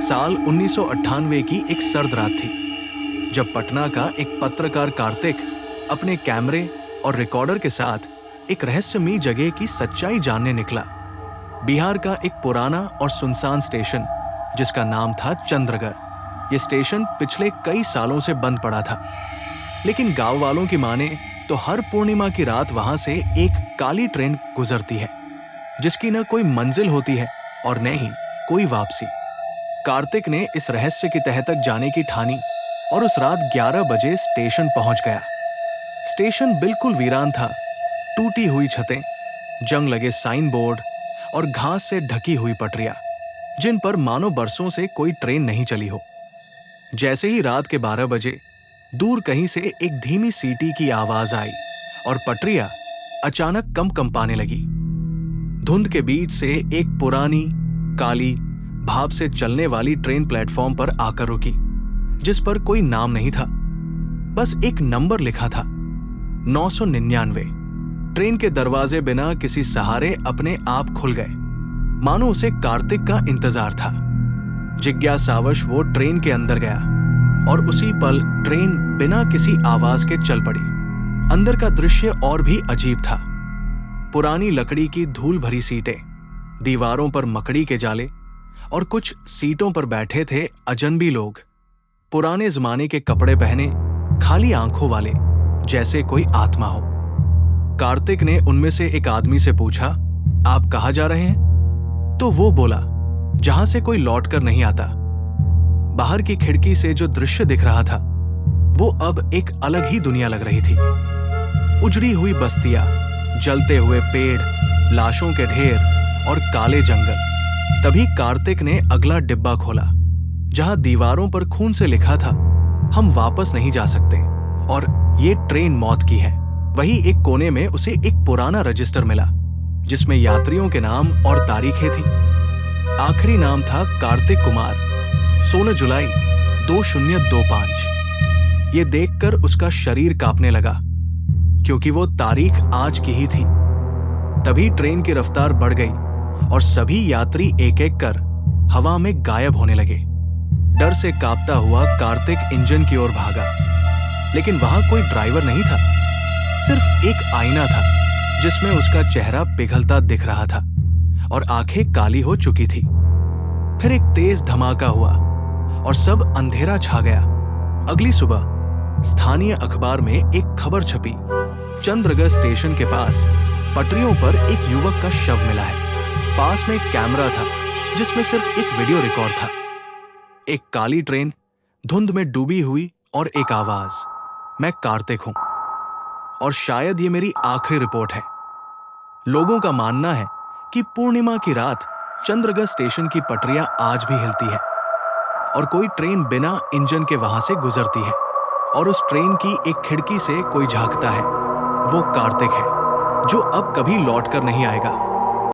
साल 1998 की एक सर्द रात थी, जब पटना का एक पत्रकार कार्तिक अपने कैमरे और रिकॉर्डर के साथ एक रहस्यमयी जगह की सच्चाई जानने निकला। बिहार का एक पुराना और सुनसान स्टेशन जिसका नाम था चंद्रगढ़। ये स्टेशन पिछले कई सालों से बंद पड़ा था, लेकिन गांव वालों की माने तो हर पूर्णिमा की रात वहां से एक काली ट्रेन गुजरती है, जिसकी न कोई मंजिल होती है और न ही कोई वापसी। कार्तिक ने इस रहस्य की तह तक जाने की ठानी और उस रात 11 बजे स्टेशन पहुंच गया। स्टेशन बिल्कुल वीरान था। टूटी हुई छतें, जंग लगे साइन बोर्ड और घास से ढकी हुई पटरियां, जिन पर मानो बरसों से कोई ट्रेन नहीं चली हो। जैसे ही रात के 12 बजे दूर कहीं से एक धीमी सीटी की आवाज आई और पटरियां अचानक कंपाने लगी। धुंध के बीच से एक पुरानी काली भाप से चलने वाली ट्रेन प्लेटफॉर्म पर आकर रुकी, जिस पर कोई नाम नहीं था, बस एक नंबर लिखा था, 999। ट्रेन के दरवाजे बिना किसी सहारे अपने आप खुल गए, मानो उसे कार्तिक का इंतजार था। जिज्ञासावश वो ट्रेन के अंदर गया और उसी पल ट्रेन बिना किसी आवाज के चल पड़ी। अंदर का दृश्य और भी अजीब था। पुरानी लकड़ी की धूल भरी सीटें, दीवारों पर मकड़ी के जाले और कुछ सीटों पर बैठे थे अजनबी लोग, पुराने जमाने के कपड़े पहने, खाली आंखों वाले, जैसे कोई आत्मा हो। कार्तिक ने उनमें से एक आदमी से पूछा, आप कहाँ जा रहे हैं? तो वो बोला, जहां से कोई लौटकर नहीं आता। बाहर की खिड़की से जो दृश्य दिख रहा था वो अब एक अलग ही दुनिया लग रही थी। उजड़ी हुई बस्तियां, जलते हुए पेड़, लाशों के ढेर और काले जंगल। तभी कार्तिक ने अगला डिब्बा खोला, जहां दीवारों पर खून से लिखा था, हम वापस नहीं जा सकते और ये ट्रेन मौत की है। वही एक कोने में उसे एक पुराना रजिस्टर मिला, जिसमें यात्रियों के नाम और तारीखें थी। आखिरी नाम था कार्तिक कुमार, 16 जुलाई 2025। ये देखकर उसका शरीर कांपने लगा, क्योंकि वो तारीख आज की ही थी। तभी ट्रेन की रफ्तार बढ़ गई और सभी यात्री एक एक कर हवा में गायब होने लगे। डर से कांपता हुआ कार्तिक इंजन की ओर भागा, लेकिन वहां कोई ड्राइवर नहीं था, सिर्फ एक आईना था जिसमें उसका चेहरा पिघलता दिख रहा था और आंखें काली हो चुकी थी। फिर एक तेज धमाका हुआ और सब अंधेरा छा गया। अगली सुबह स्थानीय अखबार में एक खबर छपी, चंद्रगढ़ स्टेशन के पास पटरियों पर एक युवक का शव मिला है। पास में एक कैमरा था जिसमें सिर्फ एक वीडियो रिकॉर्ड था। एक काली ट्रेन, धुंध में डूबी हुई और एक आवाज, मैं कार्तिक हूं और शायद ये मेरी आखिरी रिपोर्ट है। लोगों का मानना है कि पूर्णिमा की रात चंद्रगढ़ स्टेशन की पटरियां आज भी हिलती है और कोई ट्रेन बिना इंजन के वहां से गुजरती है और उस ट्रेन की एक खिड़की से कोई झांकता है। वो कार्तिक है जो अब कभी लौट कर नहीं आएगा।